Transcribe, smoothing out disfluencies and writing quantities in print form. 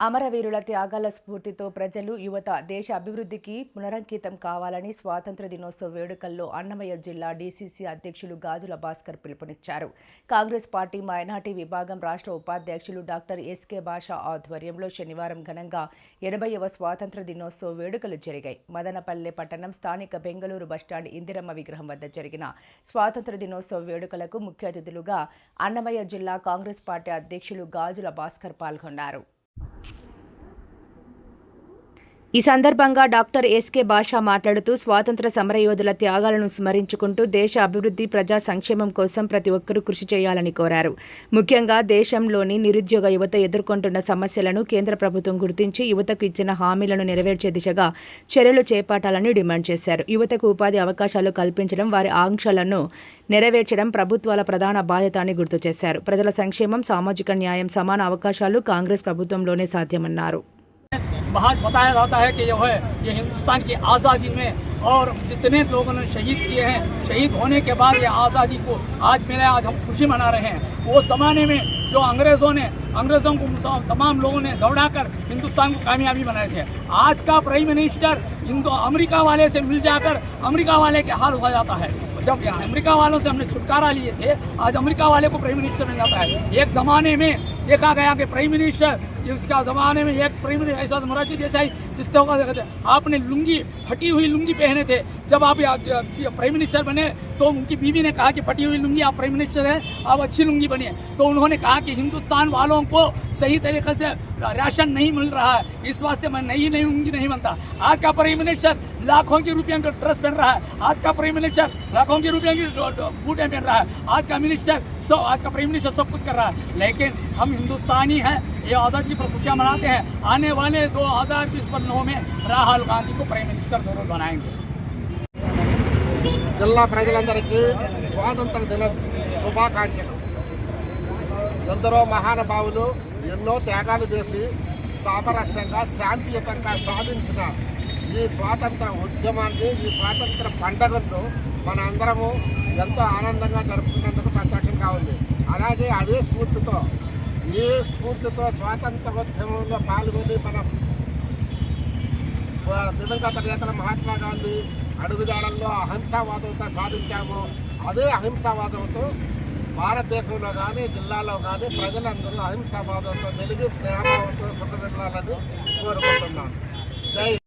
అమరవీరుల త్యాగాల స్ఫూర్తితో ప్రజలు, యువత దేశ అభివృద్ధికి పునరంకితం కావాలని స్వాతంత్ర దినోత్సవ వేడుకల్లో అన్నమయ్య జిల్లా డీసీసీ అధ్యక్షులు గాజుల భాస్కర్ పిలుపునిచ్చారు. కాంగ్రెస్ పార్టీ మైనార్టీ విభాగం రాష్ట్ర ఉపాధ్యక్షులు డాక్టర్ ఎస్కే భాషా ఆధ్వర్యంలో శనివారం ఘనంగా 80వ స్వాతంత్ర దినోత్సవ వేడుకలు జరిగాయి. మదనపల్లె పట్టణం స్థానిక బెంగళూరు బస్టాండ్ ఇందిరమ్మ విగ్రహం వద్ద జరిగిన స్వాతంత్ర దినోత్సవ వేడుకలకు ముఖ్య అతిథులుగా అన్నమయ్య జిల్లా కాంగ్రెస్ పార్టీ అధ్యక్షులు గాజుల భాస్కర్ పాల్గొన్నారు. ఈ సందర్భంగా డాక్టర్ ఎస్కే భాషా మాట్లాడుతూ స్వాతంత్ర సమరయోధుల త్యాగాలను స్మరించుకుంటూ దేశ అభివృద్ధి, ప్రజా సంక్షేమం కోసం ప్రతి ఒక్కరూ కృషి చేయాలని కోరారు. ముఖ్యంగా దేశంలోని నిరుద్యోగ యువత ఎదుర్కొంటున్న సమస్యలను కేంద్ర ప్రభుత్వం గుర్తించి యువతకు ఇచ్చిన హామీలను నెరవేర్చే దిశగా చర్యలు చేపట్టాలని డిమాండ్ చేశారు. యువతకు ఉపాధి అవకాశాలు కల్పించడం, వారి ఆకాంక్షలను నెరవేర్చడం ప్రభుత్వాల ప్రధాన బాధ్యత అని గుర్తు చేశారు. ప్రజల సంక్షేమం, సామాజిక న్యాయం, సమాన అవకాశాలు కాంగ్రెస్ ప్రభుత్వంలోనే సాధ్యమన్నారు. बहुत बताया जाता है कि जो है ये हिंदुस्तान की आज़ादी में और जितने लोगों ने शहीद किए हैं, शहीद होने के बाद ये आज़ादी को आज मिला, आज हम खुशी मना रहे हैं। वो ज़माने में जो अंग्रेज़ों को तमाम लोगों ने दौड़ाकर हिंदुस्तान को कामयाबी बनाए थे। आज का प्राइम मिनिस्टर अमेरिका वाले से मिल जाकर अमेरिका वाले के हाल हो जाता है। जब अमेरिका वालों से हमने छुटकारा लिए थे, आज अमेरिका वाले को प्राइम मिनिस्टर मिल जाता है। एक ज़माने में देखा गया कि प्राइम मिनिस्टर, इसका ज़माने में एक प्राइम मिनिस्टर ऐसा मोरारजी देसाई जिस तरह का आपने लुंगी, फटी हुई लुंगी पहने थे। जब आप प्राइम मिनिस्टर बने तो उनकी बीवी ने कहा कि फटी हुई लुंगी, आप प्राइम मिनिस्टर हैं, आप अच्छी लुंगी बनिए। तो उन्होंने कहा कि हिंदुस्तान वालों को सही तरीके से राशन नहीं मिल रहा है, इस वास्ते मैं नई लुंगी नहीं बनता। आज का प्राइम मिनिस्टर लाखों के रुपयों का ड्रेस पहन रहा है, आज का प्राइम मिनिस्टर लाखों के रुपयों की बूटें पहन रहा है, आज का प्राइम मिनिस्टर सब कुछ कर रहा है। लेकिन हम हिंदुस्तानी हैं, ये आज़ादी पर खुशियाँ मनाते हैं। आने वाले 2025 में राहुल गांधी को प्राइम मिनिस्टर जरूर बनाएंगे। జిల్లా ప్రజలందరికీ స్వాతంత్ర దిన శుభాకాంక్షలు. ఎందరో మహానుభావులు ఎన్నో త్యాగాలు చేసి సామరస్యంగా, శాంతియుతంగా సాధించిన ఈ స్వాతంత్ర ఉద్యమాన్ని, ఈ స్వాతంత్ర పండుగను మన అందరము ఎంతో ఆనందంగా జరుపుకున్నందుకు సంతోషంగా ఉంది. అలాగే అదే స్ఫూర్తితో స్వాతంత్రోద్యమంలో పాల్గొని మన దివంగత నేతల మహాత్మా గాంధీ అడుగుజాడల్లో అహింసావాదంతో సాధించాము. అదే అహింసావాదంతో భారతదేశంలో కానీ, జిల్లాలో కానీ ప్రజలందరూ అహింసావాదంతో వెలిగి స్నేహభావంతో సుఖ కోరుకుంటున్నాను. జై